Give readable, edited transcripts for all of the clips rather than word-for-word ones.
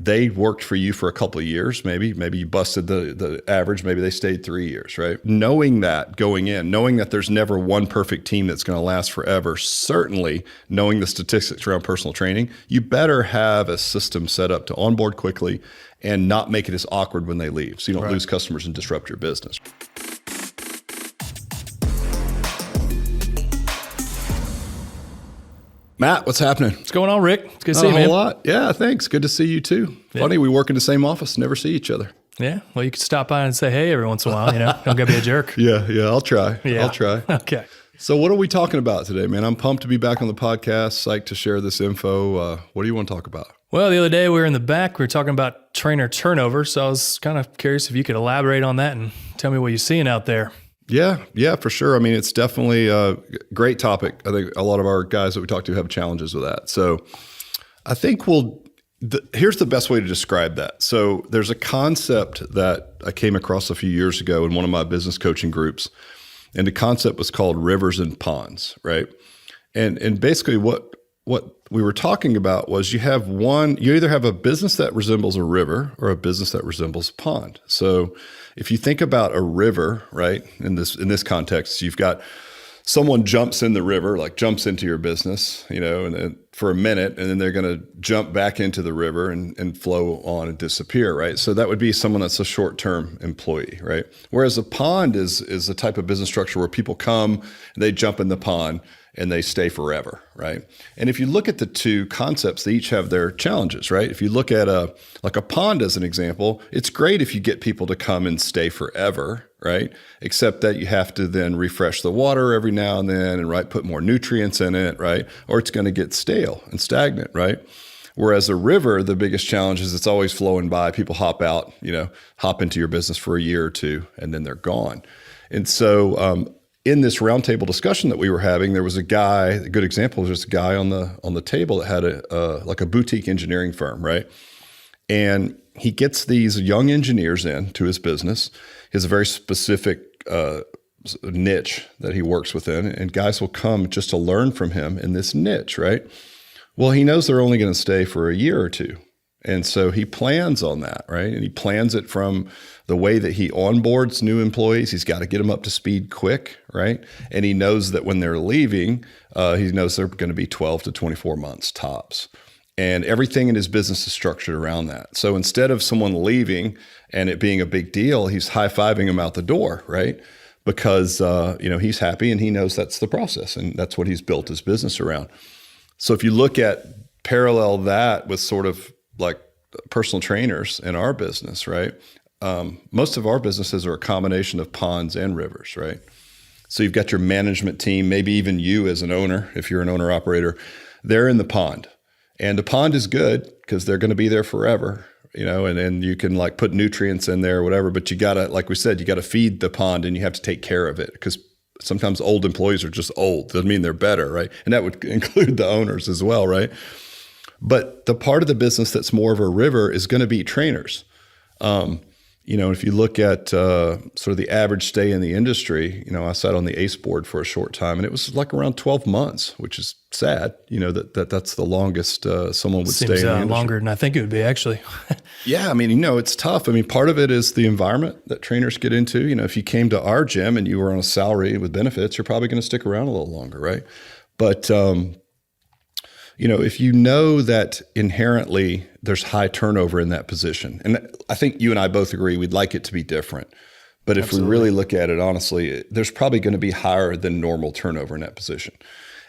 they worked for you for a couple of years, maybe you busted the average, maybe they stayed 3 years, right? Knowing that going in, knowing that there's never one perfect team that's going to last forever, certainly knowing the statistics around personal training, you better have a system set up to onboard quickly and not make it as awkward when they leave, so you don't lose customers and disrupt your business. Matt, what's happening? What's going on, Rick? It's good to Not see you, man. a whole lot. Yeah, thanks. Good to see you too. Funny, we work in the same office, never see each other. Yeah, well, you could stop by and say hey every once in a while, Don't gotta be a jerk. Yeah, I'll try. Yeah. I'll try. Okay. So what are we talking about today, man? I'm pumped to be back on the podcast, psyched to share this info. What do you want to talk about? Well, the other day we were in the back, we were talking about trainer turnover, so I was kind of curious if you could elaborate on that and tell me what you're seeing out there. Yeah, for sure. I mean, it's definitely a great topic. I think a lot of our guys that we talk to have challenges with that. So I think here's the best way to describe that. So there's a concept that I came across a few years ago in one of my business coaching groups, and the concept was called rivers and ponds, right? And basically what we were talking about was you either have a business that resembles a river or a business that resembles a pond. So if you think about a river, right, in this context, you've got someone jumps in the river, like jumps into your business, and for a minute, and then they're going to jump back into the river and flow on and disappear, right? So that would be someone that's a short-term employee, right? Whereas a pond is a type of business structure where people come, they jump in the pond, and they stay forever, right? And if you look at the two concepts, they each have their challenges, right? If you look at a pond as an example, it's great if you get people to come and stay forever, right? Except that you have to then refresh the water every now and then and put more nutrients in it, right? Or it's going to get stale and stagnant, right? Whereas a river, the biggest challenge is it's always flowing by. People hop out, hop into your business for a year or two, and then they're gone. And so, in this roundtable discussion that we were having, there was a good example was just a guy on the table that had a boutique engineering firm, right? And he gets these young engineers into his business. He has a very specific niche that he works within, and guys will come just to learn from him in this niche, right? Well, he knows they're only going to stay for a year or two. And so he plans on that, right? And he plans it from the way that he onboards new employees. He's got to get them up to speed quick, right? And he knows that when they're leaving, he knows they're going to be 12 to 24 months tops. And everything in his business is structured around that. So instead of someone leaving and it being a big deal, he's high-fiving them out the door, right? Because he's happy and he knows that's the process, and that's what he's built his business around. So if you look at parallel that with sort of like personal trainers in our business, right? Most of our businesses are a combination of ponds and rivers, right? So you've got your management team, maybe even you as an owner, if you're an owner operator, they're in the pond. And the pond is good because they're going to be there forever, and you can put nutrients in there or whatever, but you got to, like we said, you got to feed the pond and you have to take care of it because sometimes old employees are just old. Doesn't mean they're better, right? And that would include the owners as well, right? But the part of the business that's more of a river is going to be trainers. If you look at sort of the average stay in the industry, I sat on the ACE board for a short time, and it was around 12 months, which is sad, that's the longest someone would stay in the industry. Longer than I think it would be, actually. Yeah, it's tough. Part of it is the environment that trainers get into. If you came to our gym and you were on a salary with benefits, you're probably going to stick around a little longer, right? But if you know that inherently there's high turnover in that position, and I think you and I both agree we'd like it to be different, but if Absolutely. We really look at it honestly, there's probably going to be higher than normal turnover in that position.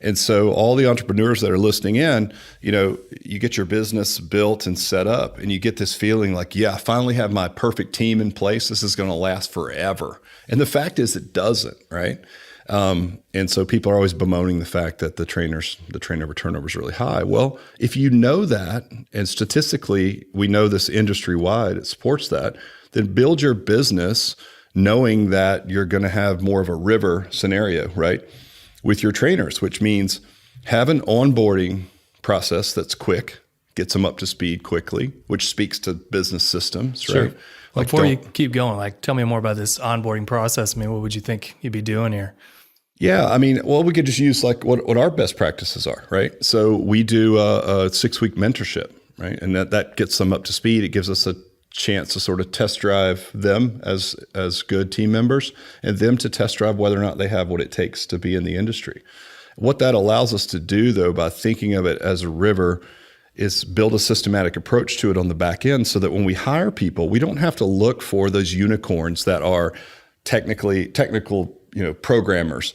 And so all the entrepreneurs that are listening in, you get your business built and set up and you get this feeling like, yeah, I finally have my perfect team in place. This is going to last forever. And the fact is it doesn't, right? And so people are always bemoaning the fact that the trainer turnover is really high. Well, if you know that, and statistically we know this industry-wide, it supports that, then build your business knowing that you're going to have more of a river scenario, right? With your trainers, which means have an onboarding process that's quick, gets them up to speed quickly, which speaks to business systems, sure. right? Before you keep going, tell me more about this onboarding process. What would you think you'd be doing here? Yeah, we could just use what our best practices are, right? So we do a 6-week mentorship, right? And that gets them up to speed. It gives us a chance to sort of test drive them as good team members, and them to test drive whether or not they have what it takes to be in the industry. What that allows us to do, though, by thinking of it as a river, is build a systematic approach to it on the back end, so that when we hire people, we don't have to look for those unicorns that are technical, programmers,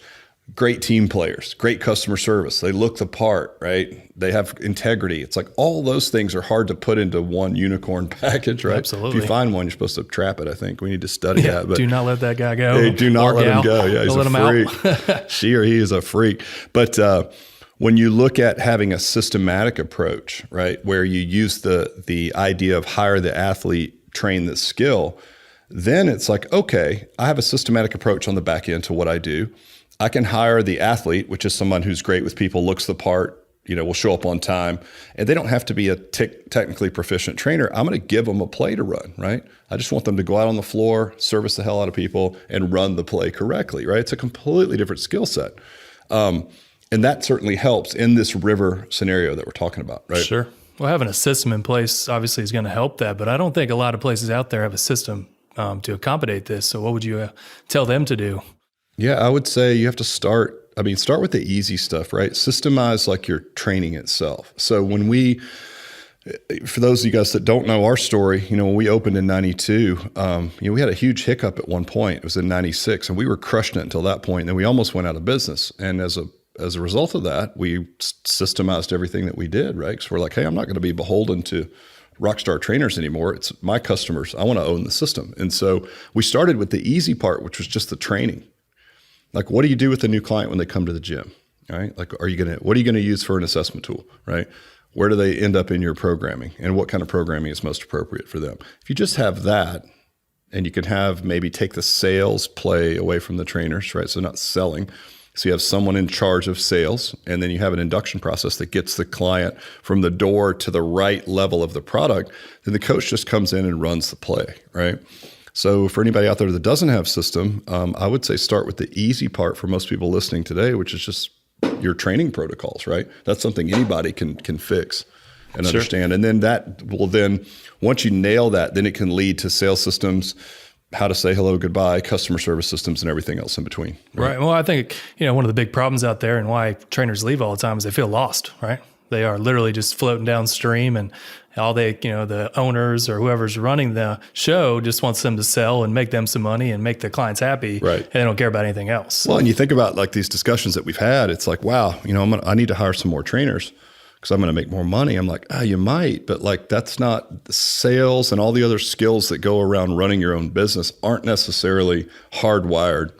great team players, great customer service. They look the part, right? They have integrity. It's like all those things are hard to put into one unicorn package, right? Absolutely. If you find one, you're supposed to trap it. I think we need to study that. But do not let that guy go. Hey, do not let him go. Yeah, he's Don't a freak. She or he is a freak. But when you look at having a systematic approach, right, where you use the idea of hire the athlete, train the skill, then it's like, okay, I have a systematic approach on the back end to what I do. I can hire the athlete, which is someone who's great with people, looks the part, will show up on time, and they don't have to be a technically proficient trainer. I'm going to give them a play to run, right? I just want them to go out on the floor, service the hell out of people, and run the play correctly, right? It's a completely different skill set. And that certainly helps in this river scenario that we're talking about, right? Sure. Well, having a system in place obviously is going to help that, but I don't think a lot of places out there have a system to accommodate this. So what would you tell them to do? Yeah, I would say you have to start with the easy stuff, right? Systemize like your training itself. So for those of you guys that don't know our story, when we opened in 92, we had a huge hiccup at one point. It was in 96, and we were crushing it until that point. And then we almost went out of business. And as a result of that, we systemized everything that we did, right? Because we're like, hey, I'm not going to be beholden to rockstar trainers anymore. It's my customers. I want to own the system. And so we started with the easy part, which was just the training. Like, what do you do with a new client when they come to the gym? All right. Like, what are you going to use for an assessment tool? Right. Where do they end up in your programming, and what kind of programming is most appropriate for them? If you just have that, and you can maybe take the sales play away from the trainers, right? So not selling. So you have someone in charge of sales, and then you have an induction process that gets the client from the door to the right level of the product. Then the coach just comes in and runs the play, right? So for anybody out there that doesn't have system, I would say start with the easy part for most people listening today, which is just your training protocols, right? That's something anybody can fix and understand. And then that will once you nail that, then it can lead to sales systems, how to say hello, goodbye, customer service systems, and everything else in between. Right. Well, I think, one of the big problems out there and why trainers leave all the time is they feel lost, right? They are literally just floating downstream, and all the owners or whoever's running the show just wants them to sell and make them some money and make the clients happy. Right. And they don't care about anything else. Well, and you think about like these discussions that we've had, it's like, wow, I need to hire some more trainers because I'm going to make more money. I'm like, you might, but like, that's not the sales, and all the other skills that go around running your own business aren't necessarily hardwired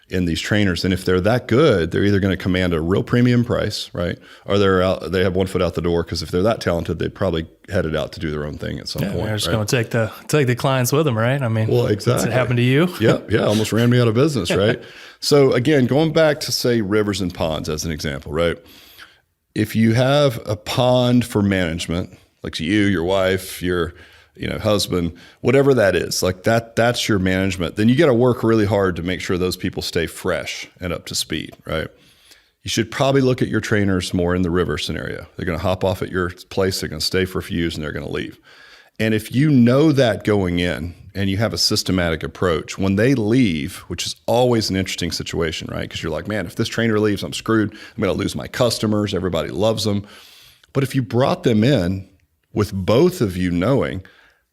in these trainers. And if they're that good, they're either going to command a real premium price, right? Or they have one foot out the door, because if they're that talented, they probably headed out to do their own thing at some point. They're just going to take the clients with them, right? I mean, well, exactly. Does it happen to you? Yeah, almost ran me out of business, right? So again, going back to say rivers and ponds as an example, right? If you have a pond for management, like you, your wife, your husband, whatever that is, like that's your management, then you got to work really hard to make sure those people stay fresh and up to speed, right? You should probably look at your trainers more in the river scenario. They're going to hop off at your place, they're going to stay for a few years, and they're going to leave. And if you know that going in and you have a systematic approach, when they leave, which is always an interesting situation, right? Because you're like, man, if this trainer leaves, I'm screwed. I'm going to lose my customers. Everybody loves them. But if you brought them in with both of you knowing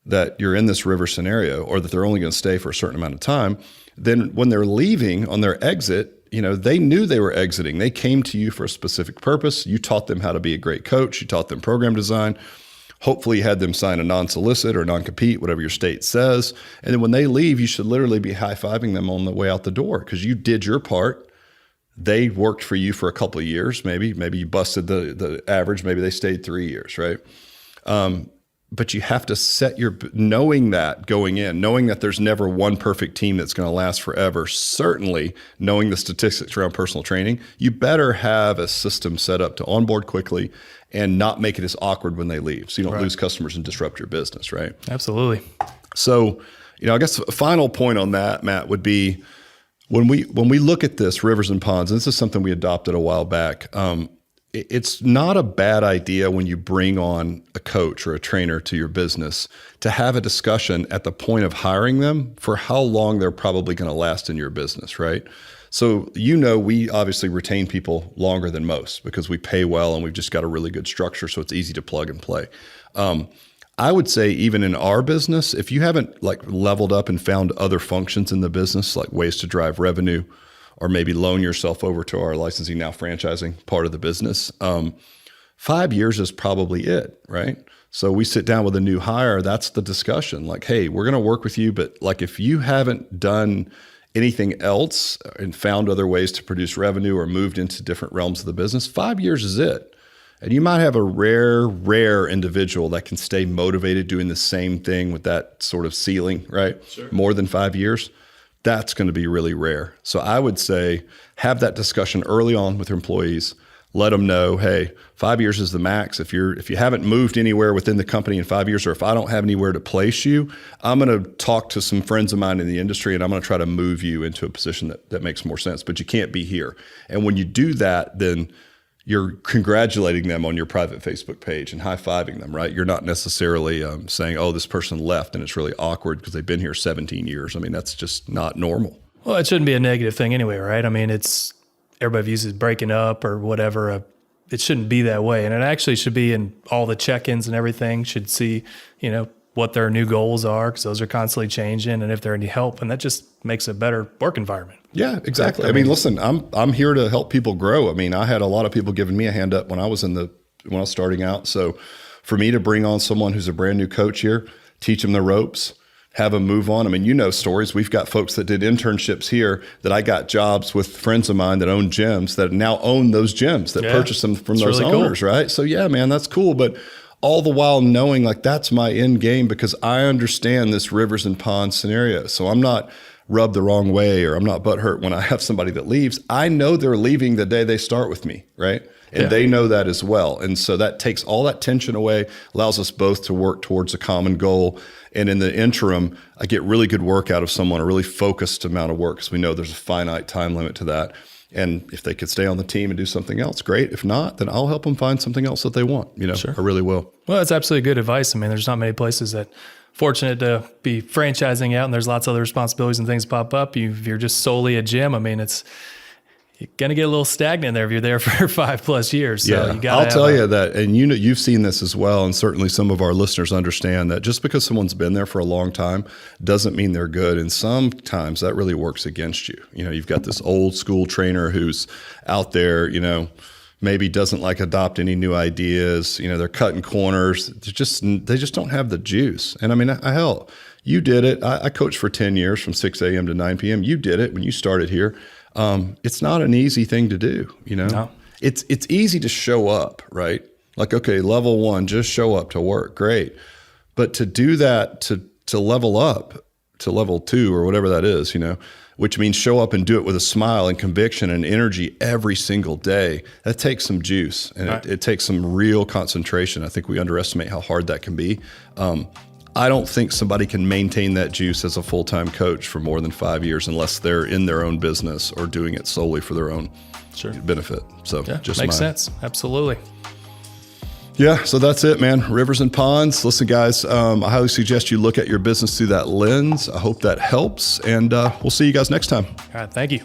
that you're in this river scenario, or that they're only going to stay for a certain amount of time, then when they're leaving on their exit, they knew they were exiting. They came to you for a specific purpose. You taught them how to be a great coach. You taught them program design. Hopefully you had them sign a non-solicit or non-compete, whatever your state says. And then when they leave, you should literally be high-fiving them on the way out the door, because you did your part. They worked for you for a couple of years, maybe you busted the average. Maybe they stayed 3 years, right? But you have to set knowing that going in, knowing that there's never one perfect team that's going to last forever. Certainly knowing the statistics around personal training, you better have a system set up to onboard quickly and not make it as awkward when they leave, so you don't lose customers and disrupt your business, right? Absolutely. So, I guess a final point on that, Matt, would be when we look at this rivers and ponds, and this is something we adopted a while back, it's not a bad idea when you bring on a coach or a trainer to your business to have a discussion at the point of hiring them for how long they're probably going to last in your business, right? So, we obviously retain people longer than most because we pay well and we've just got a really good structure. So it's easy to plug and play. I would say even in our business, if you haven't leveled up and found other functions in the business, like ways to drive revenue, or maybe loan yourself over to our licensing now franchising part of the business, 5 years is probably it, right? So we sit down with a new hire, that's the discussion. Like, hey, we're going to work with you, but if you haven't done anything else and found other ways to produce revenue or moved into different realms of the business, 5 years is it. And you might have a rare individual that can stay motivated doing the same thing with that sort of ceiling, right? Sure. More than 5 years. That's going to be really rare. So I would say have that discussion early on with your employees. Let them know, hey, 5 years is the max. If you haven't moved anywhere within the company in 5 years, or if I don't have anywhere to place you, I'm going to talk to some friends of mine in the industry and I'm going to try to move you into a position that makes more sense. But you can't be here. And when you do that, then you're congratulating them on your private Facebook page and high-fiving them, right? You're not necessarily saying, oh, this person left and it's really awkward because they've been here 17 years. I mean, that's just not normal. Well, it shouldn't be a negative thing anyway, right? I mean, everybody views it breaking up or whatever. It shouldn't be that way. And it actually should be in all the check-ins and everything, should see, what their new goals are, because those are constantly changing, and if they're any help, and that just makes a better work environment. Yeah, exactly. I mean, listen, I'm here to help people grow. I mean, I had a lot of people giving me a hand up when I was starting out. So for me to bring on someone who's a brand new coach here, teach them the ropes, have them move on. I mean, stories. We've got folks that did internships here that I got jobs with friends of mine that own gyms that now own those gyms that purchased them from those really owners, cool. Right? So yeah, man, that's cool. But all the while knowing that's my end game because I understand this rivers and ponds scenario. So I'm not rubbed the wrong way or I'm not butthurt when I have somebody that leaves. I know they're leaving the day they start with me, right? And they know that as well. And so that takes all that tension away, allows us both to work towards a common goal. And in the interim, I get really good work out of someone, a really focused amount of work because we know there's a finite time limit to that. And if they could stay on the team and do something else, great. If not, then I'll help them find something else that they want. Sure. I really will. Well, that's absolutely good advice. I mean, there's not many places that fortunate to be franchising out and there's lots of other responsibilities and things pop up. If you're just solely a gym, I mean, you're going to get a little stagnant there if you're there for 5+ years. So I'll tell you that, and you've seen this as well, and certainly some of our listeners understand that just because someone's been there for a long time doesn't mean they're good. And sometimes that really works against you. You've got this old school trainer who's out there, maybe doesn't adopt any new ideas. They're cutting corners. They just don't have the juice. And I mean, hell, you did it. I coached for 10 years from 6 a.m. to 9 p.m. You did it when you started here. It's not an easy thing to do, No. It's easy to show up, right? Okay, level 1, just show up to work. Great. But to do that, to level up to level 2 or whatever that is, which means show up and do it with a smile and conviction and energy every single day. That takes some juice and it takes some real concentration. I think we underestimate how hard that can be. I don't think somebody can maintain that juice as a full-time coach for more than 5 years unless they're in their own business or doing it solely for their own benefit. So just makes sense. Absolutely. Yeah, so that's it, man. Rivers and ponds. Listen, guys, I highly suggest you look at your business through that lens. I hope that helps, and we'll see you guys next time. All right, thank you.